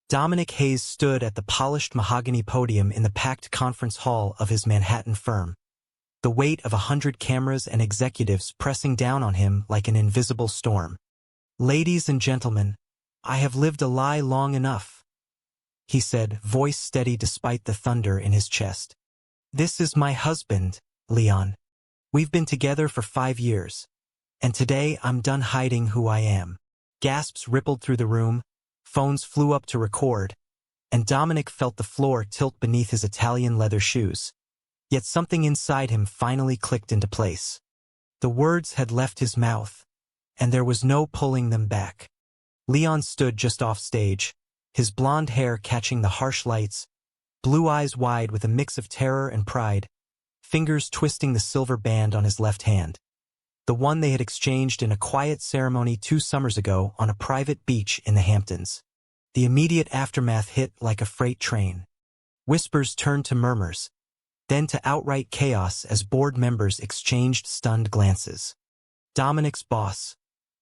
Dominick Hayes stood at the polished mahogany podium in the packed conference hall of his Manhattan firm, the weight of 100 cameras and executives pressing down on him like an invisible storm. "Ladies and gentlemen, I have lived a lie long enough," he said, voice steady despite the thunder in his chest. "This is my husband, Leon. We've been together for 5 years. And today I'm done hiding who I am." Gasps rippled through the room, phones flew up to record, and Dominick felt the floor tilt beneath his Italian leather shoes. Yet something inside him finally clicked into place. The words had left his mouth, and there was no pulling them back. Leon stood just off stage, his blonde hair catching the harsh lights, blue eyes wide with a mix of terror and pride, fingers twisting the silver band on his left hand, the one they had exchanged in a quiet ceremony 2 summers ago on a private beach in the Hamptons. The immediate aftermath hit like a freight train. Whispers turned to murmurs, then to outright chaos as board members exchanged stunned glances. Dominick's boss,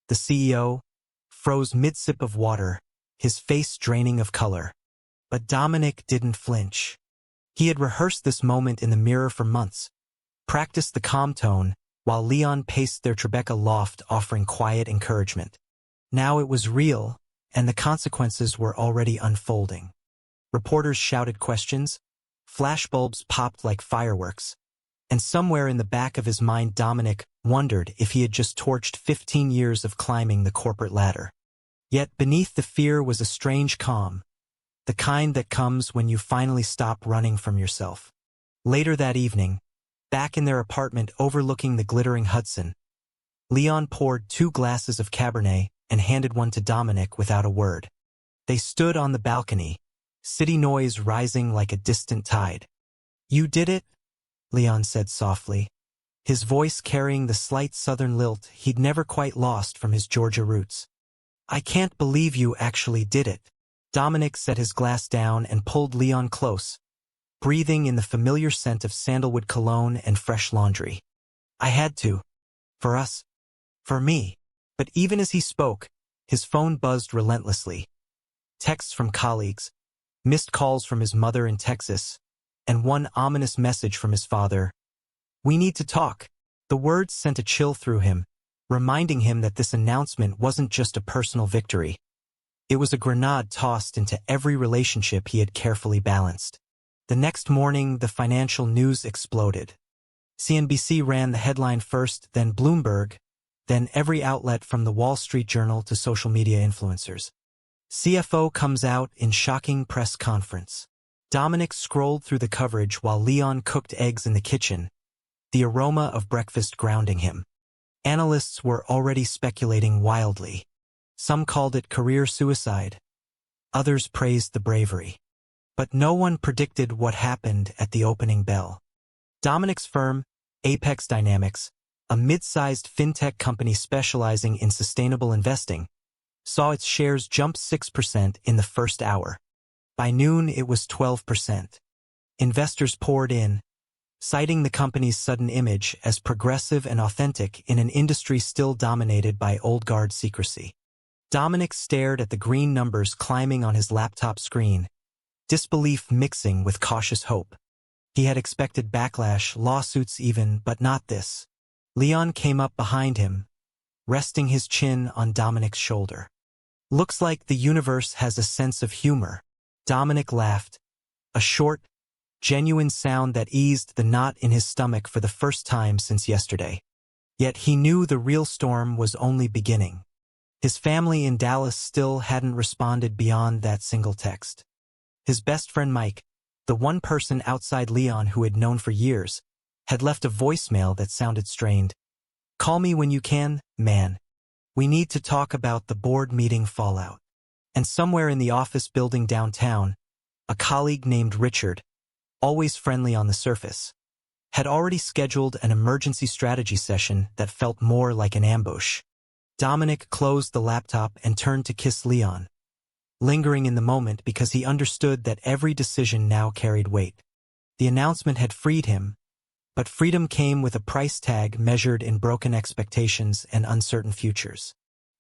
the CEO, froze mid-sip of water, his face draining of color. But Dominick didn't flinch. He had rehearsed this moment in the mirror for months, practiced the calm tone, while Leon paced their Tribeca loft offering quiet encouragement. Now it was real, and the consequences were already unfolding. Reporters shouted questions, flashbulbs popped like fireworks, and somewhere in the back of his mind Dominick wondered if he had just torched 15 years of climbing the corporate ladder. Yet beneath the fear was a strange calm, the kind that comes when you finally stop running from yourself. Later that evening, back in their apartment overlooking the glittering Hudson, Leon poured 2 glasses of Cabernet and handed one to Dominick without a word. They stood on the balcony, city noise rising like a distant tide. "You did it?" Leon said softly, his voice carrying the slight southern lilt he'd never quite lost from his Georgia roots. "I can't believe you actually did it." Dominick set his glass down and pulled Leon close, breathing in the familiar scent of sandalwood cologne and fresh laundry. "I had to. For us. For me." But even as he spoke, his phone buzzed relentlessly. Texts from colleagues, missed calls from his mother in Texas, and one ominous message from his father. "We need to talk." The words sent a chill through him, reminding him that this announcement wasn't just a personal victory. It was a grenade tossed into every relationship he had carefully balanced. The next morning, the financial news exploded. CNBC ran the headline first, then Bloomberg, then every outlet from the Wall Street Journal to social media influencers. CFO comes out in shocking press conference. Dominick scrolled through the coverage while Leon cooked eggs in the kitchen, the aroma of breakfast grounding him. Analysts were already speculating wildly. Some called it career suicide. Others praised the bravery. But no one predicted what happened at the opening bell. Dominick's firm, Apex Dynamics, a mid-sized fintech company specializing in sustainable investing, saw its shares jump 6% in the first hour. By noon, it was 12%. Investors poured in, citing the company's sudden image as progressive and authentic in an industry still dominated by old-guard secrecy. Dominick stared at the green numbers climbing on his laptop screen, disbelief mixing with cautious hope. He had expected backlash, lawsuits even, but not this. Leon came up behind him, resting his chin on Dominick's shoulder. "Looks like the universe has a sense of humor." Dominick laughed, a short, genuine sound that eased the knot in his stomach for the first time since yesterday. Yet he knew the real storm was only beginning. His family in Dallas still hadn't responded beyond that single text. His best friend Mike, the one person outside Leon who had known for years, had left a voicemail that sounded strained. "Call me when you can, man. We need to talk about the board meeting fallout." And somewhere in the office building downtown, a colleague named Richard, always friendly on the surface, had already scheduled an emergency strategy session that felt more like an ambush. Dominick closed the laptop and turned to kiss Leon, lingering in the moment because he understood that every decision now carried weight. The announcement had freed him, but freedom came with a price tag measured in broken expectations and uncertain futures.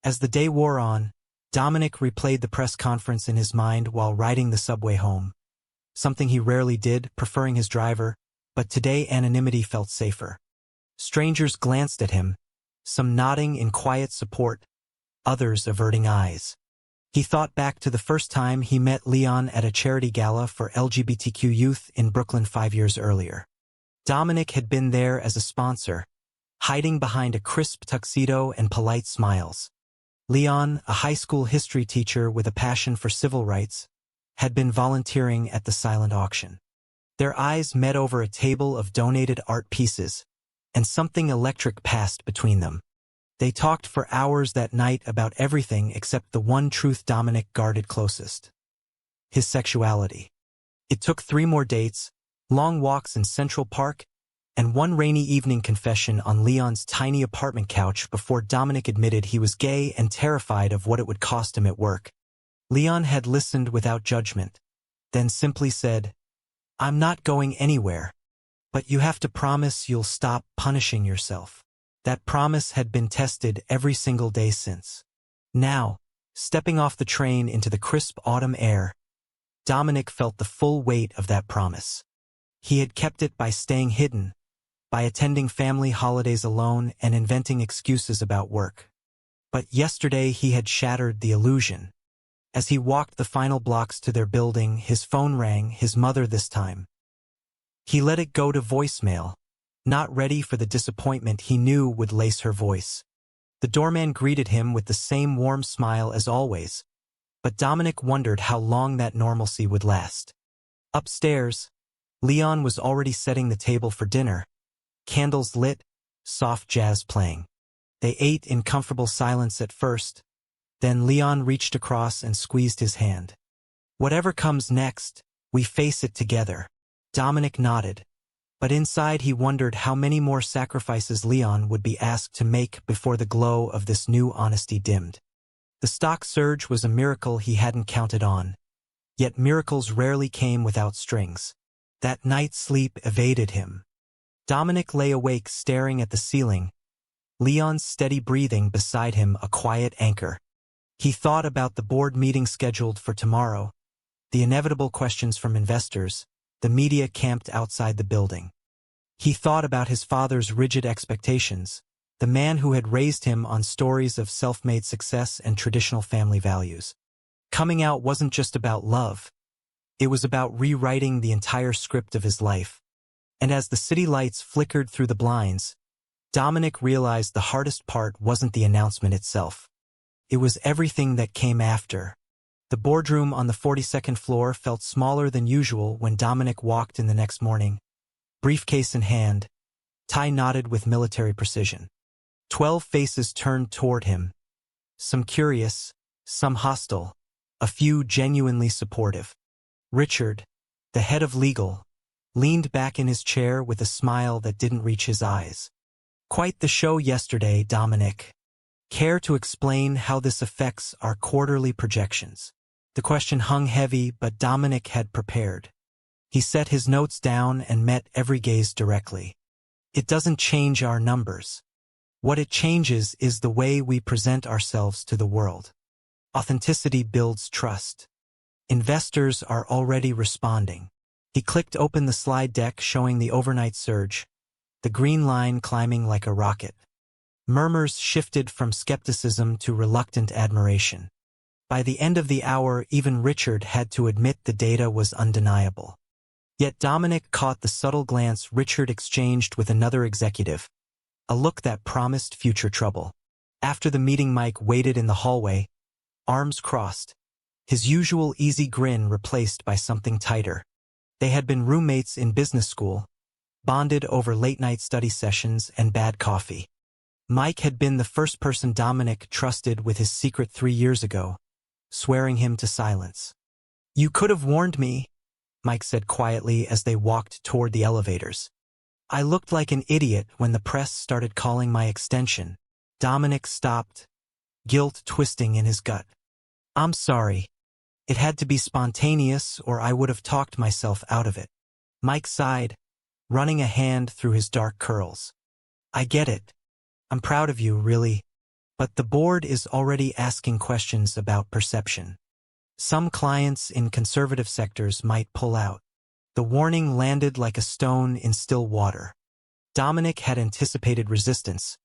As the day wore on, Dominick replayed the press conference in his mind while riding the subway home. Something he rarely did, preferring his driver, but today anonymity felt safer. Strangers glanced at him, some nodding in quiet support, others averting eyes. He thought back to the first time he met Leon at a charity gala for LGBTQ youth in Brooklyn 5 years earlier. Dominick had been there as a sponsor, hiding behind a crisp tuxedo and polite smiles. Leon, a high school history teacher with a passion for civil rights, had been volunteering at the silent auction. Their eyes met over a table of donated art pieces, and something electric passed between them. They talked for hours that night about everything except the one truth Dominick guarded closest: his sexuality. It took 3 more dates, long walks in Central Park, and one rainy evening confession on Leon's tiny apartment couch before Dominick admitted he was gay and terrified of what it would cost him at work. Leon had listened without judgment, then simply said, "I'm not going anywhere, but you have to promise you'll stop punishing yourself." That promise had been tested every single day since. Now, stepping off the train into the crisp autumn air, Dominick felt the full weight of that promise. He had kept it by staying hidden, by attending family holidays alone and inventing excuses about work. But yesterday he had shattered the illusion. As he walked the final blocks to their building, his phone rang, his mother this time. He let it go to voicemail, not ready for the disappointment he knew would lace her voice. The doorman greeted him with the same warm smile as always, but Dominick wondered how long that normalcy would last. Upstairs, Leon was already setting the table for dinner, candles lit, soft jazz playing. They ate in comfortable silence at first, then Leon reached across and squeezed his hand. "Whatever comes next, we face it together." Dominick nodded, but inside he wondered how many more sacrifices Leon would be asked to make before the glow of this new honesty dimmed. The stock surge was a miracle he hadn't counted on, yet miracles rarely came without strings. That night's sleep evaded him. Dominick lay awake staring at the ceiling, Leon's steady breathing beside him a quiet anchor. He thought about the board meeting scheduled for tomorrow, the inevitable questions from investors, the media camped outside the building. He thought about his father's rigid expectations, the man who had raised him on stories of self-made success and traditional family values. Coming out wasn't just about love. It was about rewriting the entire script of his life. And as the city lights flickered through the blinds, Dominick realized the hardest part wasn't the announcement itself. It was everything that came after. The boardroom on the 42nd floor felt smaller than usual when Dominick walked in the next morning, briefcase in hand, tie knotted with military precision. 12 faces turned toward him, some curious, some hostile, a few genuinely supportive. Richard, the head of legal, leaned back in his chair with a smile that didn't reach his eyes. "Quite the show yesterday, Dominick. Care to explain how this affects our quarterly projections?" The question hung heavy, but Dominick had prepared. He set his notes down and met every gaze directly. "It doesn't change our numbers. What it changes is the way we present ourselves to the world. Authenticity builds trust. Investors are already responding." He clicked open the slide deck showing the overnight surge, the green line climbing like a rocket. Murmurs shifted from skepticism to reluctant admiration. By the end of the hour, even Richard had to admit the data was undeniable. Yet Dominick caught the subtle glance Richard exchanged with another executive, a look that promised future trouble. After the meeting, Mike waited in the hallway, arms crossed, his usual easy grin replaced by something tighter. They had been roommates in business school, bonded over late-night study sessions and bad coffee. Mike had been the first person Dominick trusted with his secret 3 years ago, swearing him to silence. "You could have warned me," Mike said quietly as they walked toward the elevators. "I looked like an idiot when the press started calling my extension." Dominick stopped, guilt twisting in his gut. "I'm sorry. It had to be spontaneous or I would have talked myself out of it." Mike sighed, running a hand through his dark curls. "I get it. I'm proud of you, really. But the board is already asking questions about perception. Some clients in conservative sectors might pull out. The warning landed like a stone in still water. Dominick had anticipated resistance,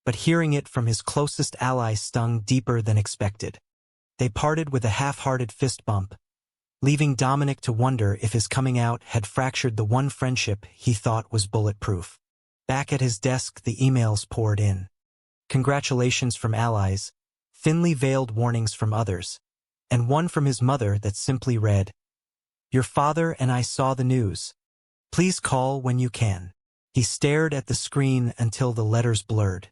but hearing it from his closest ally stung deeper than expected. They parted with a half-hearted fist bump, leaving Dominick to wonder if his coming out had fractured the one friendship he thought was bulletproof. Back at his desk, the emails poured in. Congratulations from allies, thinly veiled warnings from others, and one from his mother that simply read, "Your father and I saw the news. Please call when you can." He stared at the screen until the letters blurred.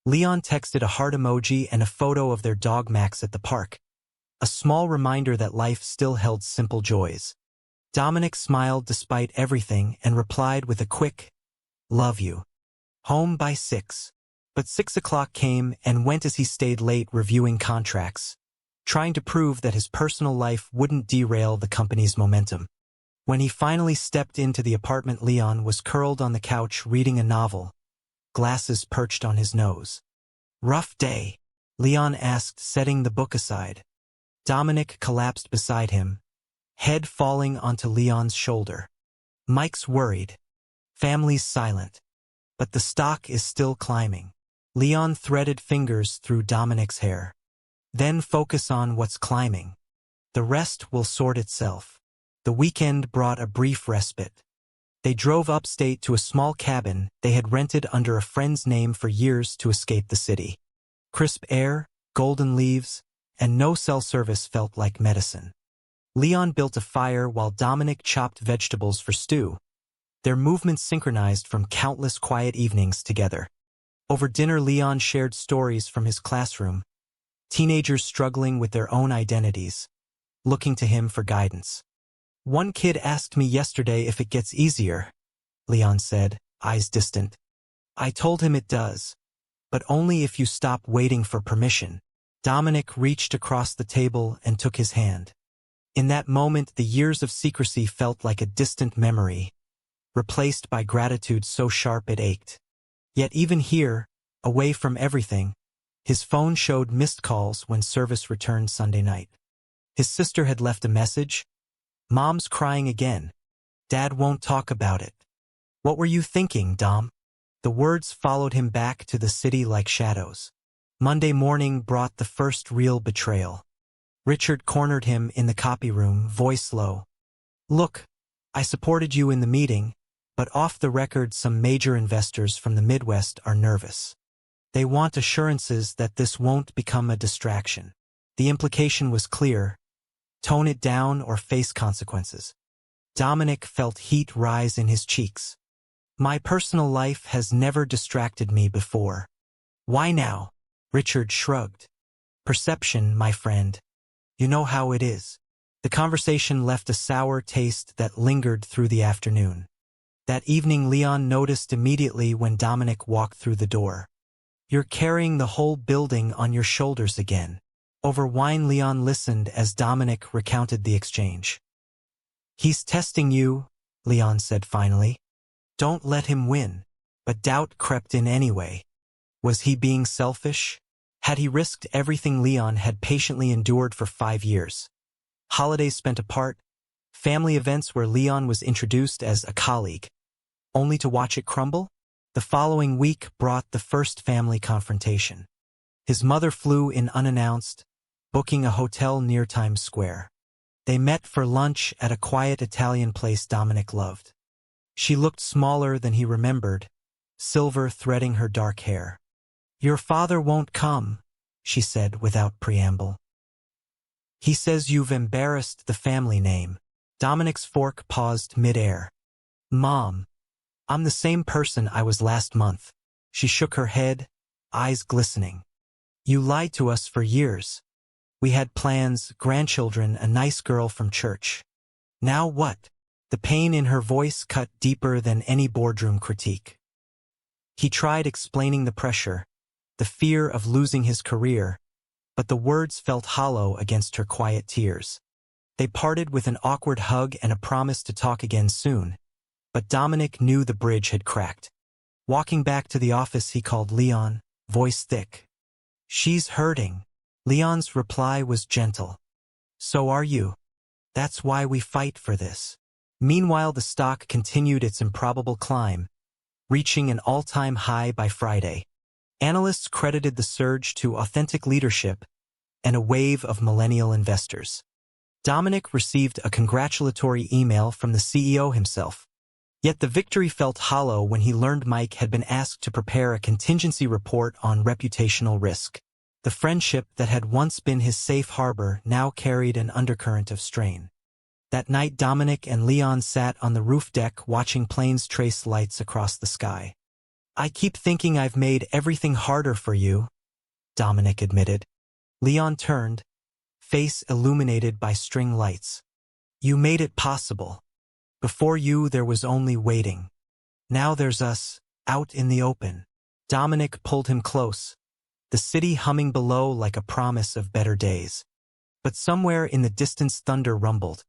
Leon texted a heart emoji and a photo of their dog Max at the park, a small reminder that life still held simple joys. Dominick smiled despite everything and replied with a quick, "Love you." Home by 6. But 6 o'clock came and went as he stayed late reviewing contracts, trying to prove that his personal life wouldn't derail the company's momentum. When he finally stepped into the apartment, Leon was curled on the couch reading a novel, glasses perched on his nose. "Rough day?" Leon asked, setting the book aside. Dominick collapsed beside him, head falling onto Leon's shoulder. "Mike's worried. Family's silent. But the stock is still climbing." Leon threaded fingers through Dominick's hair. "Then focus on what's climbing. The rest will sort itself." The weekend brought a brief respite. They drove upstate to a small cabin they had rented under a friend's name for years to escape the city. Crisp air, golden leaves, and no cell service felt like medicine. Leon built a fire while Dominick chopped vegetables for stew, their movements synchronized from countless quiet evenings together. Over dinner, Leon shared stories from his classroom, teenagers struggling with their own identities, looking to him for guidance. "One kid asked me yesterday if it gets easier," Leon said, eyes distant. "I told him it does, but only if you stop waiting for permission." Dominick reached across the table and took his hand. In that moment, the years of secrecy felt like a distant memory, replaced by gratitude so sharp it ached. Yet even here, away from everything, his phone showed missed calls when service returned Sunday night. His sister had left a message, "Mom's crying again. Dad won't talk about it." "What were you thinking, Dom?" The words followed him back to the city like shadows. Monday morning brought the first real betrayal. Richard cornered him in the copy room, voice low. "Look, I supported you in the meeting, but off the record some major investors from the Midwest are nervous. They want assurances that this won't become a distraction." The implication was clear: tone it down or face consequences. Dominick felt heat rise in his cheeks. "My personal life has never distracted me before." "Why now?" Richard shrugged. "Perception, my friend. You know how it is." The conversation left a sour taste that lingered through the afternoon. That evening, Leon noticed immediately when Dominick walked through the door. "You're carrying the whole building on your shoulders again." Over wine, Leon listened as Dominick recounted the exchange. "He's testing you," Leon said finally. "Don't let him win." But doubt crept in anyway. Was he being selfish? Had he risked everything Leon had patiently endured for 5 years? Holidays spent apart, family events where Leon was introduced as a colleague, only to watch it crumble? The following week brought the first family confrontation. His mother flew in unannounced, booking a hotel near Times Square. They met for lunch at a quiet Italian place Dominick loved. She looked smaller than he remembered, silver threading her dark hair. "Your father won't come," she said without preamble. "He says you've embarrassed the family name." Dominick's fork paused mid-air. "Mom, I'm the same person I was last month." She shook her head, eyes glistening. "You lied to us for years. We had plans, grandchildren, a nice girl from church. Now what?" The pain in her voice cut deeper than any boardroom critique. He tried explaining the pressure, the fear of losing his career, but the words felt hollow against her quiet tears. They parted with an awkward hug and a promise to talk again soon, but Dominick knew the bridge had cracked. Walking back to the office, he called Leon, voice thick. She's hurting. Leon's reply was gentle. So are you. That's why we fight for this. Meanwhile, the stock continued its improbable climb, reaching an all-time high by Friday. Analysts credited the surge to authentic leadership and a wave of millennial investors. Dominick received a congratulatory email from the CEO himself. Yet the victory felt hollow when he learned Mike had been asked to prepare a contingency report on reputational risk. The friendship that had once been his safe harbor now carried an undercurrent of strain. That night, Dominick and Leon sat on the roof deck watching planes trace lights across the sky. I keep thinking I've made everything harder for you, Dominick admitted. Leon turned, face illuminated by string lights. You made it possible. Before you, there was only waiting. Now there's us, out in the open. Dominick pulled him close, the city humming below like a promise of better days. But somewhere in the distance thunder rumbled,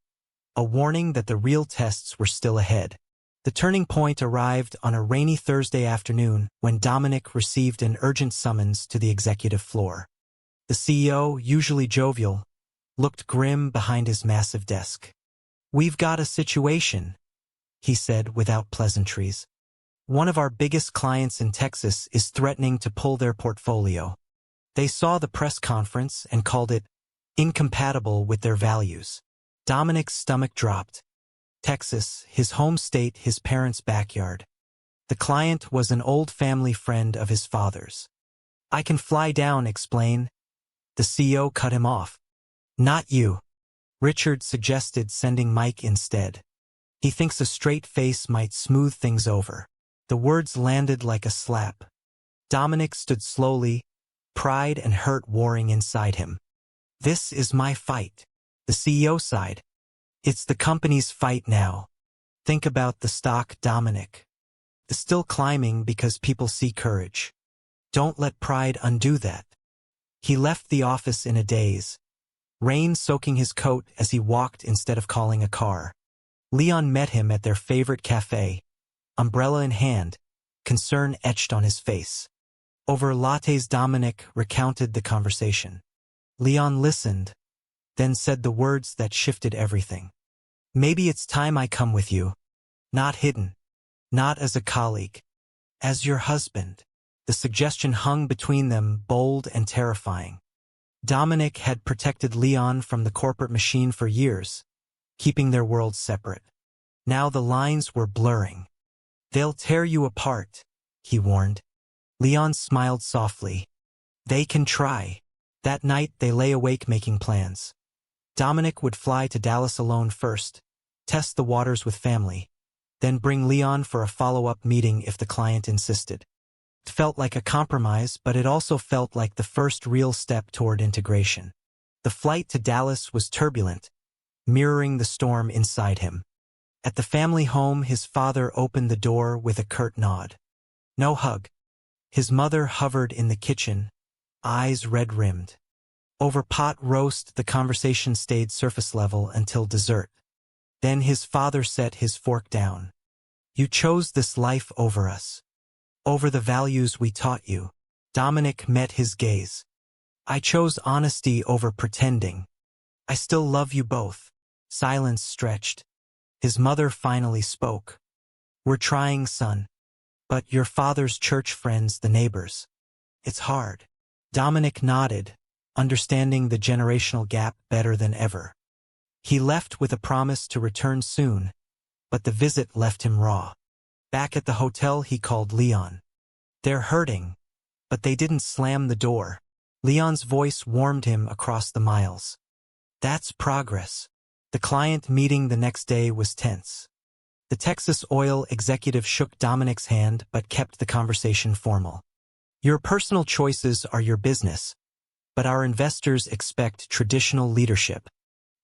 a warning that the real tests were still ahead. The turning point arrived on a rainy Thursday afternoon when Dominick received an urgent summons to the executive floor. The CEO, usually jovial, looked grim behind his massive desk. We've got a situation, he said without pleasantries. One of our biggest clients in Texas is threatening to pull their portfolio. They saw the press conference and called it incompatible with their values. Dominick's stomach dropped. Texas, his home state, his parents' backyard. The client was an old family friend of his father's. I can fly down, explain. The CEO cut him off. Not you. Richard suggested sending Mike instead. He thinks a straight face might smooth things over. The words landed like a slap. Dominick stood slowly, pride and hurt warring inside him. This is my fight. The CEO sighed. It's the company's fight now. Think about the stock, Dominick. It's still climbing because people see courage. Don't let pride undo that. He left the office in a daze, rain soaking his coat as he walked instead of calling a car. Leon met him at their favorite cafe, umbrella in hand, concern etched on his face. Over lattes, Dominick recounted the conversation. Leon listened, then said the words that shifted everything. Maybe it's time I come with you. Not hidden. Not as a colleague. As your husband. The suggestion hung between them, bold and terrifying. Dominick had protected Leon from the corporate machine for years, keeping their worlds separate. Now the lines were blurring. They'll tear you apart, he warned. Leon smiled softly. They can try. That night they lay awake making plans. Dominick would fly to Dallas alone first, test the waters with family, then bring Leon for a follow-up meeting if the client insisted. It felt like a compromise, but it also felt like the first real step toward integration. The flight to Dallas was turbulent, mirroring the storm inside him. At the family home, his father opened the door with a curt nod. No hug. His mother hovered in the kitchen, eyes red-rimmed. Over pot roast, the conversation stayed surface level until dessert. Then his father set his fork down. You chose this life over us. Over the values we taught you. Dominick met his gaze. I chose honesty over pretending. I still love you both. Silence stretched. His mother finally spoke. We're trying, son. But your father's church friends, the neighbors. It's hard. Dominick nodded, understanding the generational gap better than ever. He left with a promise to return soon, but the visit left him raw. Back at the hotel, he called Leon. They're hurting, but they didn't slam the door. Leon's voice warmed him across the miles. That's progress. The client meeting the next day was tense. The Texas oil executive shook Dominick's hand but kept the conversation formal. Your personal choices are your business, but our investors expect traditional leadership.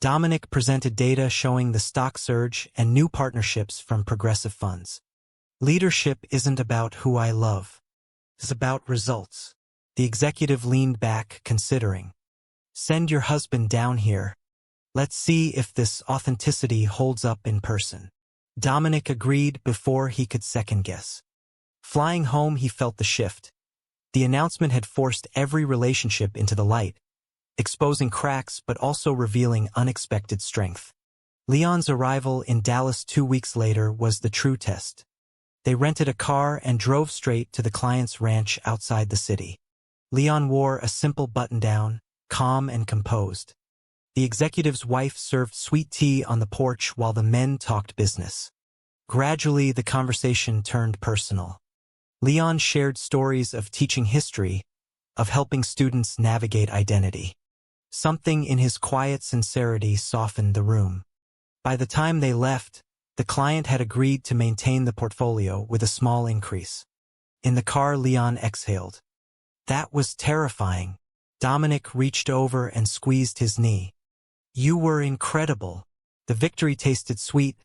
Dominick presented data showing the stock surge and new partnerships from progressive funds. Leadership isn't about who I love. It's about results. The executive leaned back, considering. Send your husband down here. Let's see if this authenticity holds up in person. Dominick agreed before he could second guess. Flying home, he felt the shift. The announcement had forced every relationship into the light, exposing cracks but also revealing unexpected strength. Leon's arrival in Dallas 2 weeks later was the true test. They rented a car and drove straight to the client's ranch outside the city. Leon wore a simple button-down, calm and composed. The executive's wife served sweet tea on the porch while the men talked business. Gradually, the conversation turned personal. Leon shared stories of teaching history, of helping students navigate identity. Something in his quiet sincerity softened the room. By the time they left, the client had agreed to maintain the portfolio with a small increase. In the car, Leon exhaled. That was terrifying. Dominick reached over and squeezed his knee. You were incredible. The victory tasted sweet,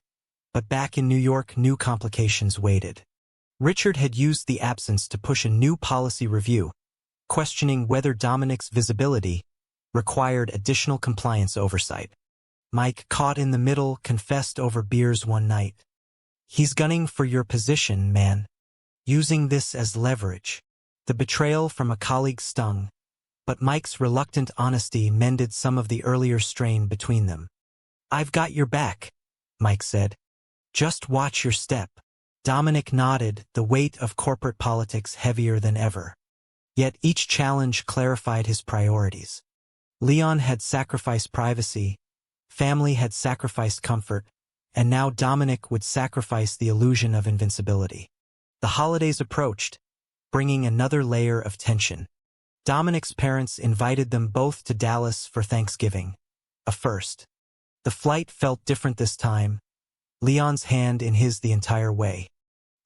but back in New York, new complications waited. Richard had used the absence to push a new policy review, questioning whether Dominick's visibility required additional compliance oversight. Mike, caught in the middle, confessed over beers one night. He's gunning for your position, man. Using this as leverage. The betrayal from a colleague stung, but Mike's reluctant honesty mended some of the earlier strain between them. I've got your back, Mike said. Just watch your step. Dominick nodded, the weight of corporate politics heavier than ever. Yet each challenge clarified his priorities. Leon had sacrificed privacy, family had sacrificed comfort, and now Dominick would sacrifice the illusion of invincibility. The holidays approached, bringing another layer of tension. Dominick's parents invited them both to Dallas for Thanksgiving, a first. The flight felt different this time, Leon's hand in his the entire way.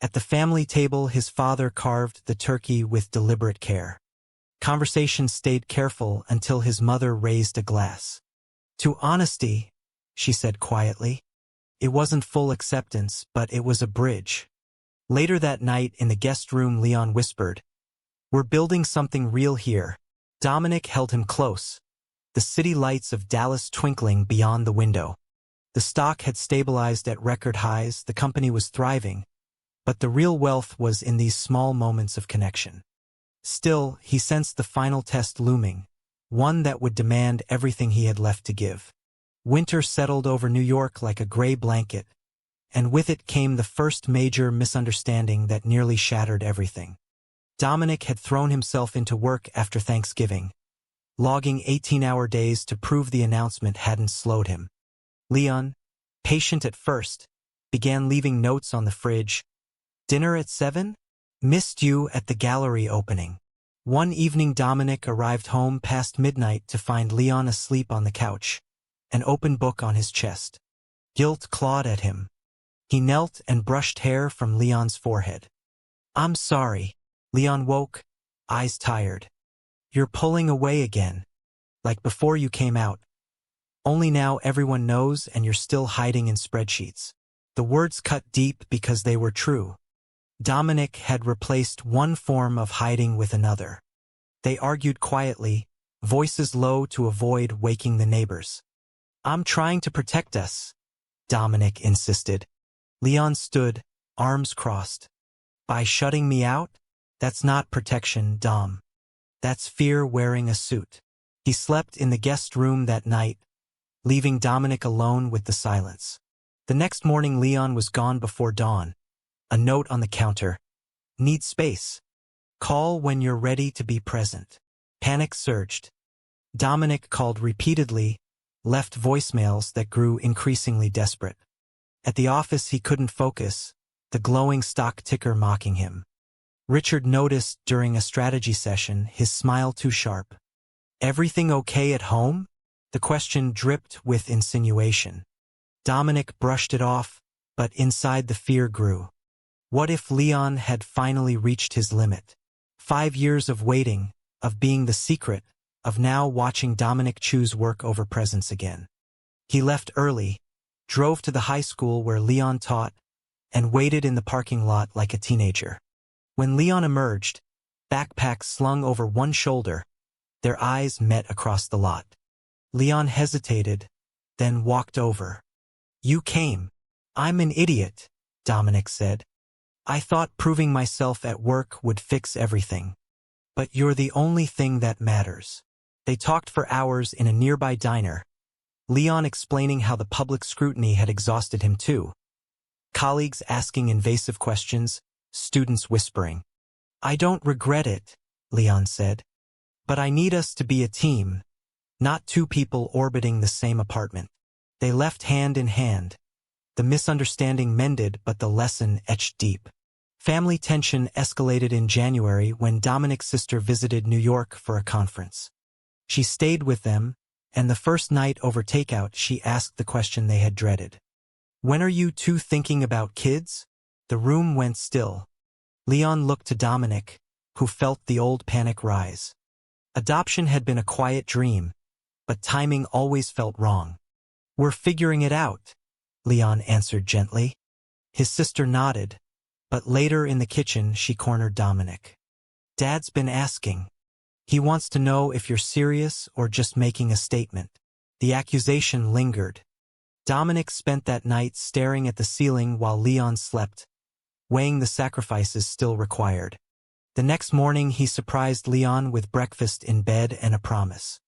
At the family table, his father carved the turkey with deliberate care. Conversation stayed careful until his mother raised a glass. To honesty, she said quietly. It wasn't full acceptance, but it was a bridge. Later that night, in the guest room, Leon whispered, We're building something real here. Dominick held him close, the city lights of Dallas twinkling beyond the window. The stock had stabilized at record highs, the company was thriving, but the real wealth was in these small moments of connection. Still, he sensed the final test looming, one that would demand everything he had left to give. Winter settled over New York like a gray blanket, and with it came the first major misunderstanding that nearly shattered everything. Dominick had thrown himself into work after Thanksgiving, logging 18-hour days to prove the announcement hadn't slowed him. Leon, patient at first, began leaving notes on the fridge. Dinner at 7? Missed you at the gallery opening. One evening, Dominick arrived home past midnight to find Leon asleep on the couch, an open book on his chest. Guilt clawed at him. He knelt and brushed hair from Leon's forehead. I'm sorry. Leon woke, eyes tired. You're pulling away again, like before you came out. Only now everyone knows and you're still hiding in spreadsheets. The words cut deep because they were true. Dominick had replaced one form of hiding with another. They argued quietly, voices low to avoid waking the neighbors. I'm trying to protect us, Dominick insisted. Leon stood, arms crossed. By shutting me out? That's not protection, Dom. That's fear wearing a suit. He slept in the guest room that night, leaving Dominick alone with the silence. The next morning, Leon was gone before dawn. A note on the counter. Need space. Call when you're ready to be present. Panic surged. Dominick called repeatedly, left voicemails that grew increasingly desperate. At the office, he couldn't focus, the glowing stock ticker mocking him. Richard noticed during a strategy session, his smile too sharp. Everything okay at home? The question dripped with insinuation. Dominick brushed it off, but inside the fear grew. What if Leon had finally reached his limit? 5 years of waiting, of being the secret, of now watching Dominick choose work over presence again. He left early, drove to the high school where Leon taught, and waited in the parking lot like a teenager. When Leon emerged, backpack slung over one shoulder, their eyes met across the lot. Leon hesitated, then walked over. You came. I'm an idiot, Dominick said. I thought proving myself at work would fix everything. But you're the only thing that matters. They talked for hours in a nearby diner, Leon explaining how the public scrutiny had exhausted him too. Colleagues asking invasive questions, students whispering. I don't regret it, Leon said. But I need us to be a team, not two people orbiting the same apartment. They left hand in hand. The misunderstanding mended, but the lesson etched deep. Family tension escalated in January when Dominick's sister visited New York for a conference. She stayed with them, and the first night over takeout she asked the question they had dreaded. When are you two thinking about kids? The room went still. Leon looked to Dominick, who felt the old panic rise. Adoption had been a quiet dream, but timing always felt wrong. We're figuring it out, Leon answered gently. His sister nodded, but later in the kitchen she cornered Dominick. Dad's been asking. He wants to know if you're serious or just making a statement. The accusation lingered. Dominick spent that night staring at the ceiling while Leon slept, weighing the sacrifices still required. The next morning he surprised Leon with breakfast in bed and a promise.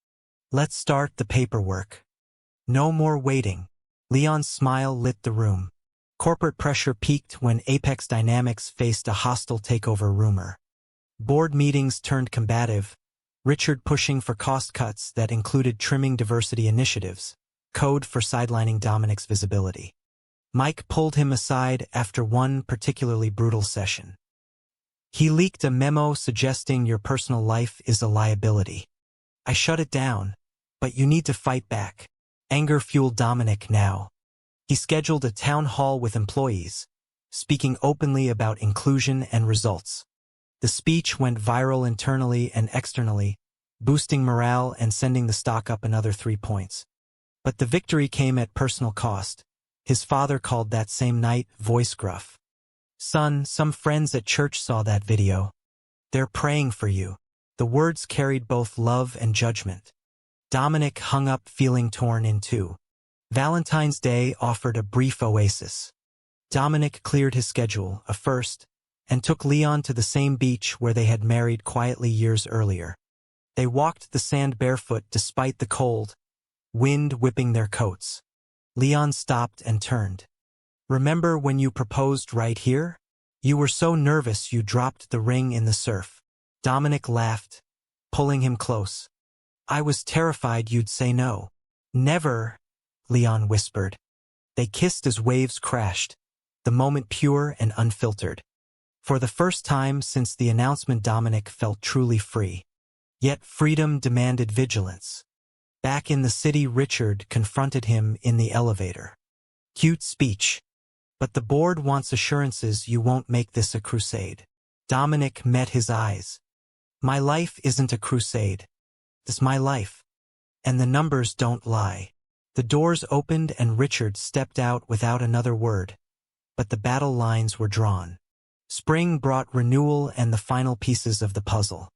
Let's start the paperwork. No more waiting. Leon's smile lit the room. Corporate pressure peaked when Apex Dynamics faced a hostile takeover rumor. Board meetings turned combative, Richard pushing for cost cuts that included trimming diversity initiatives, code for sidelining Dominick's visibility. Mike pulled him aside after one particularly brutal session. He leaked a memo suggesting your personal life is a liability. I shut it down, but you need to fight back. Anger fueled Dominick now. He scheduled a town hall with employees, speaking openly about inclusion and results. The speech went viral internally and externally, boosting morale and sending the stock up another 3 points. But the victory came at personal cost. His father called that same night, voice gruff. Son, some friends at church saw that video. They're praying for you. The words carried both love and judgment. Dominick hung up feeling torn in two. Valentine's Day offered a brief oasis. Dominick cleared his schedule, a first, and took Leon to the same beach where they had married quietly years earlier. They walked the sand barefoot despite the cold, wind whipping their coats. Leon stopped and turned. Remember when you proposed right here? You were so nervous you dropped the ring in the surf. Dominick laughed, pulling him close. I was terrified you'd say no. Never, Leon whispered. They kissed as waves crashed, the moment pure and unfiltered. For the first time since the announcement, Dominick felt truly free. Yet freedom demanded vigilance. Back in the city, Richard confronted him in the elevator. Cute speech. But the board wants assurances you won't make this a crusade. Dominick met his eyes. My life isn't a crusade. It's my life. And the numbers don't lie. The doors opened and Richard stepped out without another word. But the battle lines were drawn. Spring brought renewal and the final pieces of the puzzle.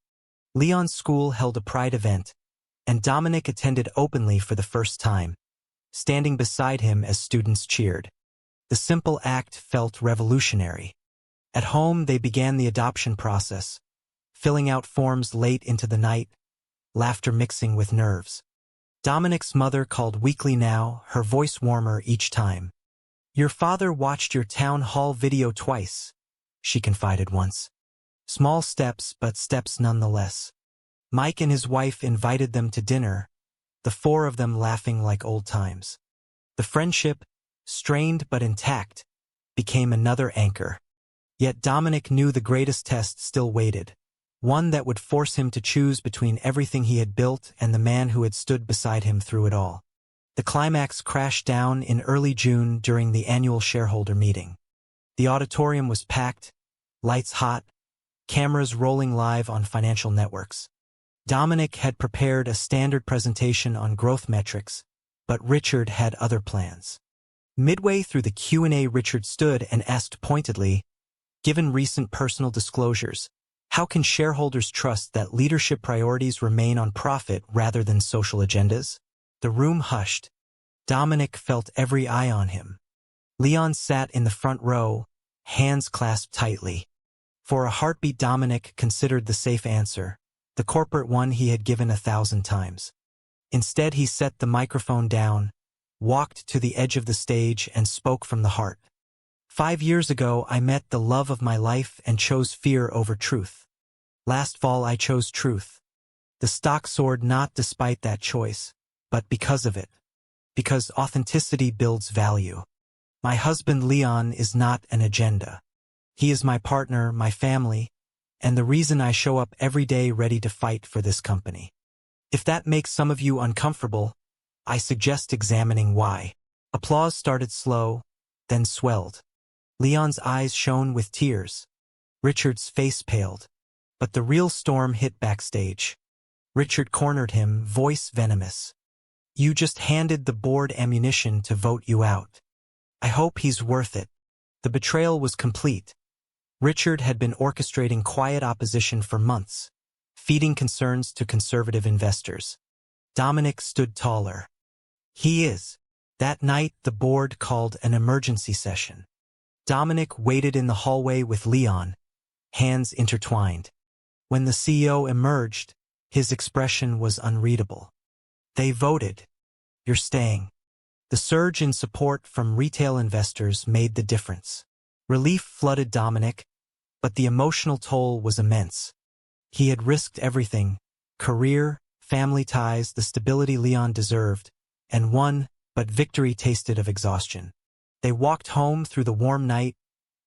Leon's school held a pride event, and Dominick attended openly for the first time, standing beside him as students cheered. The simple act felt revolutionary. At home, they began the adoption process, filling out forms late into the night, laughter mixing with nerves. Dominick's mother called weekly now, her voice warmer each time. Your father watched your town hall video twice, she confided once. Small steps, but steps nonetheless. Mike and his wife invited them to dinner, the four of them laughing like old times. The friendship, strained but intact, became another anchor. Yet Dominick knew the greatest test still waited, one that would force him to choose between everything he had built and the man who had stood beside him through it all. The climax crashed down in early June during the annual shareholder meeting. The auditorium was packed, lights hot, cameras rolling live on financial networks. Dominick had prepared a standard presentation on growth metrics, but Richard had other plans. Midway through the Q&A, Richard stood and asked pointedly, given recent personal disclosures, how can shareholders trust that leadership priorities remain on profit rather than social agendas? The room hushed. Dominick felt every eye on him. Leon sat in the front row, hands clasped tightly. For a heartbeat, Dominick considered the safe answer. the corporate one he had given 1,000 times. Instead, he set the microphone down, walked to the edge of the stage, and spoke from the heart. 5 years ago, I met the love of my life and chose fear over truth. Last fall, I chose truth. The stock soared not despite that choice, but because of it. Because authenticity builds value. My husband Leon is not an agenda. He is my partner, my family, and the reason I show up every day ready to fight for this company. If that makes some of you uncomfortable, I suggest examining why. Applause started slow, then swelled. Leon's eyes shone with tears. Richard's face paled. But the real storm hit backstage. Richard cornered him, voice venomous. You just handed the board ammunition to vote you out. I hope he's worth it. The betrayal was complete. Richard had been orchestrating quiet opposition for months, feeding concerns to conservative investors. Dominick stood taller. He is. That night, the board called an emergency session. Dominick waited in the hallway with Leon, hands intertwined. When the CEO emerged, his expression was unreadable. They voted. You're staying. The surge in support from retail investors made the difference. Relief flooded Dominick, but the emotional toll was immense. He had risked everything: career, family ties, the stability Leon deserved, and won, but victory tasted of exhaustion. They walked home through the warm night,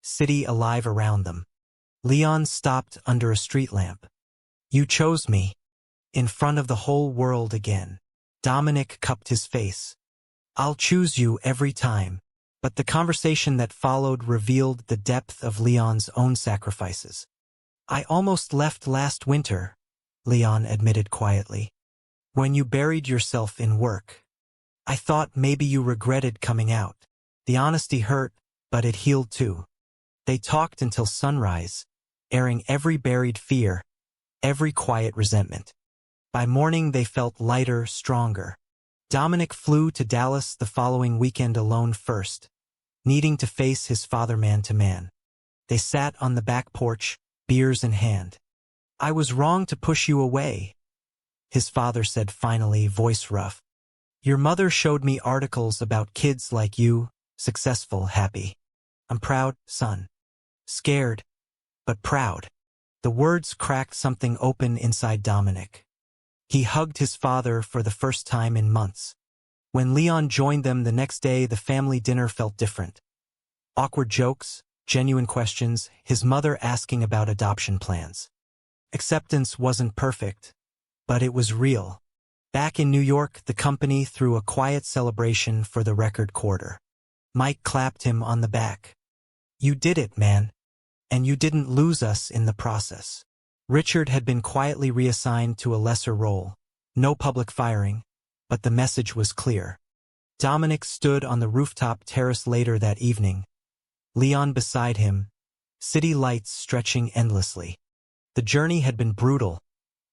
city alive around them. Leon stopped under a street lamp. You chose me. In front of the whole world again. Dominick cupped his face. I'll choose you every time. But the conversation that followed revealed the depth of Leon's own sacrifices. I almost left last winter, Leon admitted quietly. When you buried yourself in work. I thought maybe you regretted coming out. The honesty hurt, but it healed too. They talked until sunrise, airing every buried fear, every quiet resentment. By morning they felt lighter, stronger. Dominick flew to Dallas the following weekend alone first, needing to face his father man to man. They sat on the back porch, beers in hand. I was wrong to push you away, his father said finally, voice rough. Your mother showed me articles about kids like you, successful, happy. I'm proud, son. Scared, but proud. The words cracked something open inside Dominick. He hugged his father for the first time in months. When Leon joined them the next day, the family dinner felt different. Awkward jokes, genuine questions, his mother asking about adoption plans. Acceptance wasn't perfect, but it was real. Back in New York, the company threw a quiet celebration for the record quarter. Mike clapped him on the back. You did it, man. And you didn't lose us in the process. Richard had been quietly reassigned to a lesser role. No public firing, but the message was clear. Dominick stood on the rooftop terrace later that evening. Leon beside him, city lights stretching endlessly. The journey had been brutal.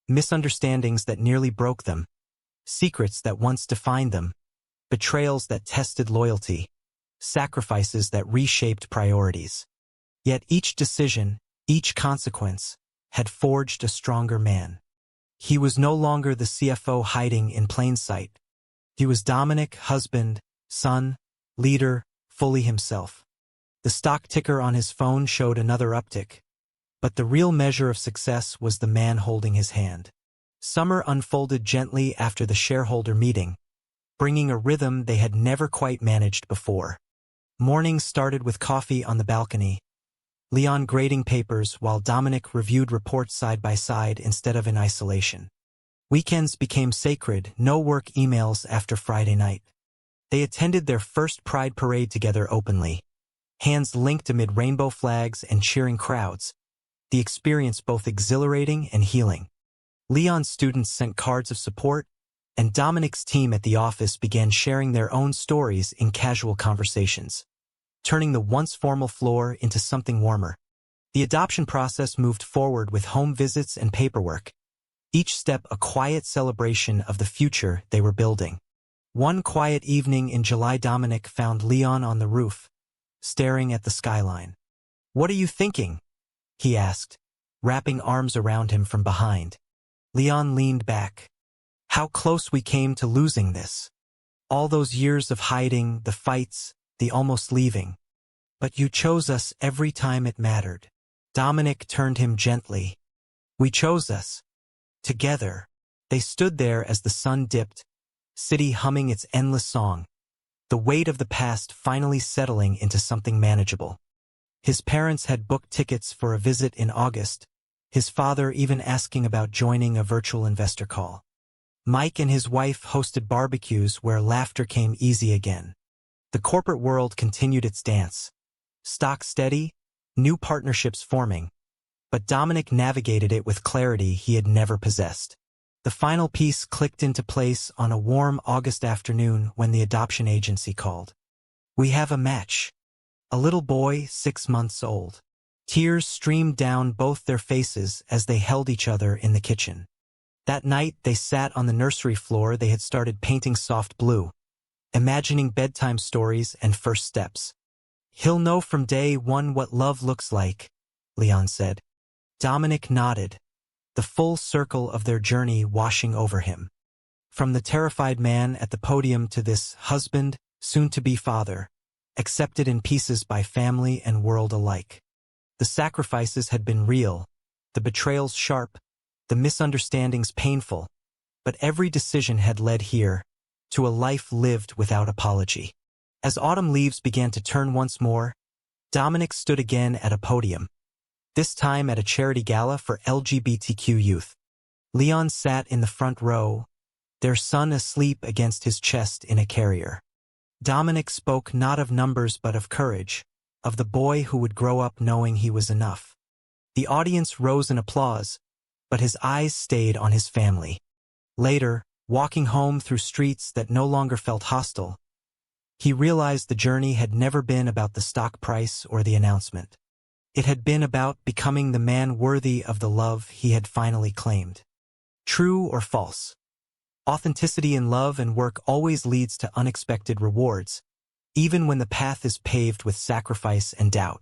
Misunderstandings that nearly broke them. Secrets that once defined them. Betrayals that tested loyalty. Sacrifices that reshaped priorities. Yet each decision, each consequence, had forged a stronger man. He was no longer the CFO hiding in plain sight. He was Dominick, husband, son, leader, fully himself. The stock ticker on his phone showed another uptick, but the real measure of success was the man holding his hand. Summer unfolded gently after the shareholder meeting, bringing a rhythm they had never quite managed before. Mornings started with coffee on the balcony, Leon grading papers while Dominick reviewed reports side by side instead of in isolation. Weekends became sacred, no work emails after Friday night. They attended their first Pride parade together openly, hands linked amid rainbow flags and cheering crowds, the experience both exhilarating and healing. Leon's students sent cards of support, and Dominick's team at the office began sharing their own stories in casual conversations, turning the once formal floor into something warmer. The adoption process moved forward with home visits and paperwork, each step a quiet celebration of the future they were building. One quiet evening in July, Dominick found Leon on the roof, staring at the skyline. "What are you thinking?" he asked, wrapping arms around him from behind. Leon leaned back. How close we came to losing this. All those years of hiding, the fights, the almost leaving. But you chose us every time it mattered. Dominick turned him gently. We chose us. Together. They stood there as the sun dipped, city humming its endless song, the weight of the past finally settling into something manageable. His parents had booked tickets for a visit in August, his father even asking about joining a virtual investor call. Mike and his wife hosted barbecues where laughter came easy again. The corporate world continued its dance. Stock steady, new partnerships forming. But Dominick navigated it with clarity he had never possessed. The final piece clicked into place on a warm August afternoon when the adoption agency called. We have a match. A little boy, 6 months old. Tears streamed down both their faces as they held each other in the kitchen. That night they sat on the nursery floor. They had started painting soft blue, imagining bedtime stories and first steps. He'll know from day one what love looks like, Leon said. Dominick nodded, the full circle of their journey washing over him. From the terrified man at the podium to this husband, soon-to-be father, accepted in pieces by family and world alike. The sacrifices had been real, the betrayals sharp, the misunderstandings painful, but every decision had led here, to a life lived without apology. As autumn leaves began to turn once more, Dominick stood again at a podium, this time at a charity gala for LGBTQ youth. Leon sat in the front row, their son asleep against his chest in a carrier. Dominick spoke not of numbers but of courage, of the boy who would grow up knowing he was enough. The audience rose in applause, but his eyes stayed on his family. Later, walking home through streets that no longer felt hostile, he realized the journey had never been about the stock price or the announcement. It had been about becoming the man worthy of the love he had finally claimed. True or false? Authenticity in love and work always leads to unexpected rewards, even when the path is paved with sacrifice and doubt.